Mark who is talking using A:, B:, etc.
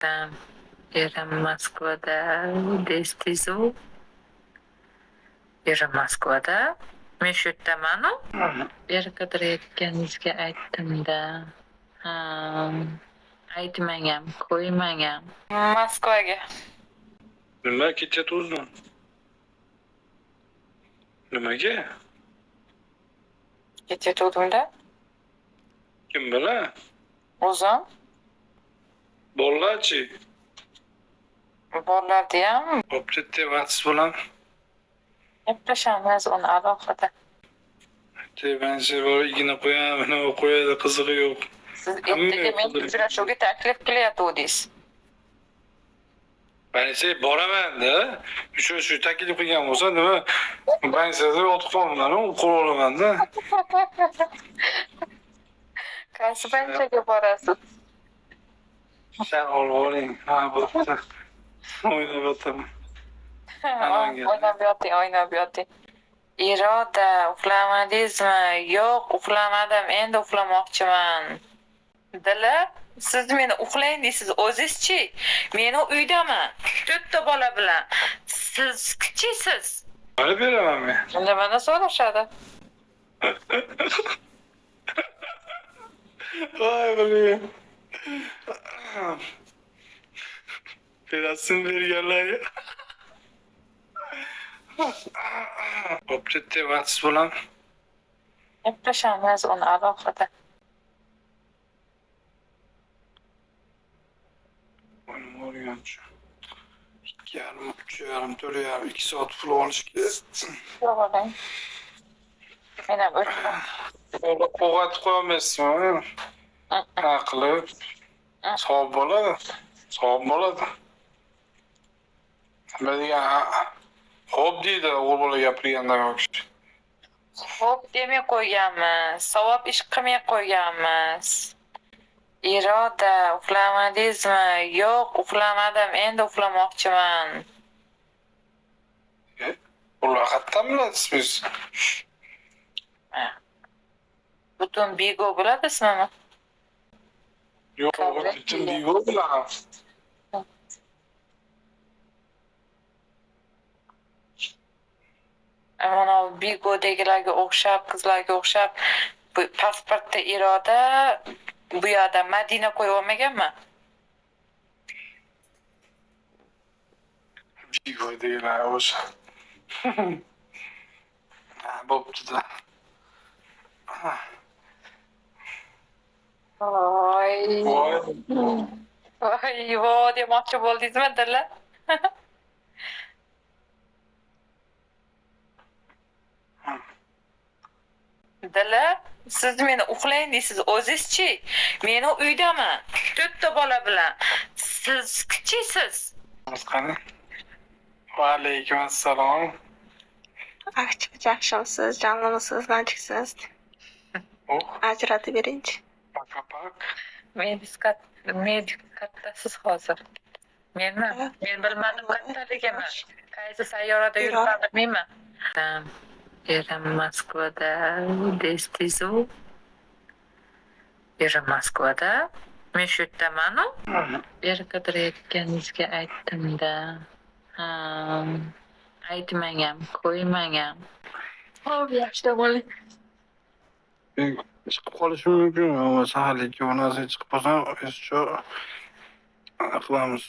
A: Там erim Moskvada destizu. Erim Moskvada. Men shu yerdamanu. Beri qidirayotganingizga aytdim-da. Ha, aytmang ham, qo'ymang ham. Moskvaga.
B: Nima ketyapti o'zi? Nimaga?
A: Ketayotgandim-da.
B: Kim bilan?
A: O'zim.
B: Bolachi.
A: Bolalarni ham
B: Bo'pti, vaqt bilan.
A: gaplashamiz uni alohida.
B: Ben bor igna qo'yaman, nima qo'yadi, qizig'i yo'q.
A: Siz ertaga men uchrashuvga taklif qilyapsiz.
B: Ben esa boraman-da. Shu taklif qilgan bo'lsa, nima? Ben sizga o'tib qolman, qo'l olaman-da.
A: Qaysi banchaga borasiz?
B: Sen oling. Ha, bo'pti. O'ynab o'taman.
A: O'ynab yoting. Iroda, uxlamadingizmi? Yo'q, uxlamadim. Endi uxlamoqchiman. Dila, siz meni uxlang deysiz, o'zizchi? Meni uydaman. 4 ta bola bilan. Siz kichisiz.
B: Nima beraman men?
A: Nimani so'rashadi?
B: Voy bilim. Berasın berganlar. Bo'pti, vaqt bilan.
A: Gaplashamiz uni alohida.
B: Oyun o'rganchi. 2,5, 3,5, 4,5, 2 soat pul olishga.
A: Yo'q, men ham o'tiraman.
B: O'g'atib qo'yolmaysizmi? Qilib. Savob bo'ladi. Savob bo'ladi. Nima degan? Xo'p deydi o'g'il bola gapirganda yo'q.
A: Xo'p demay qo'yganmiz. Savob ish qilmay qo'yganmiz. Iroda, uxlamadingizmi? Yo'q, uxlamadim. Endi uxlamoqchiman.
B: Ular qayerdan bilasizmi?
A: Butun Bigo biladizmi?
B: Yo'q, butun Bigo bilan.
A: Mana Bigodagilarga o'xshab, qizlarga o'xshab bu pasportda Iroda, bu yerda Madina qo'yib olmaganman.
B: Bigodagilar o'sha. Bo'pti-da.
A: Voy, demoqchi bo'ldingizmi, Dilla? Dilla, siz meni uxlang deysiz, o'zizchi? Meni uydaman. 4 ta bola bilan. Siz kichisiz.
B: Qani? Va alaykum assalom.
C: Yaxshimisiz, jonlimisiz, lanchiksiz? Ajratib beringchi.
B: Pak.
A: Medik kattasiz hozir. Men bilmadim kattaligini. Qaysi sayyorada yuribman bilmayman. Erim Moskvada destizu. Erim Moskvada. Men shu yerdamanu. Beri qidirayotganingizga aytdim-da. Ha, aytmang ham, qo'ymang ham. Xo'p, yaxshi bo'ling.
B: Chiqib qolishi mumkin, ammo saharlikka bu narsa chiqib qolsa, shu qilamiz.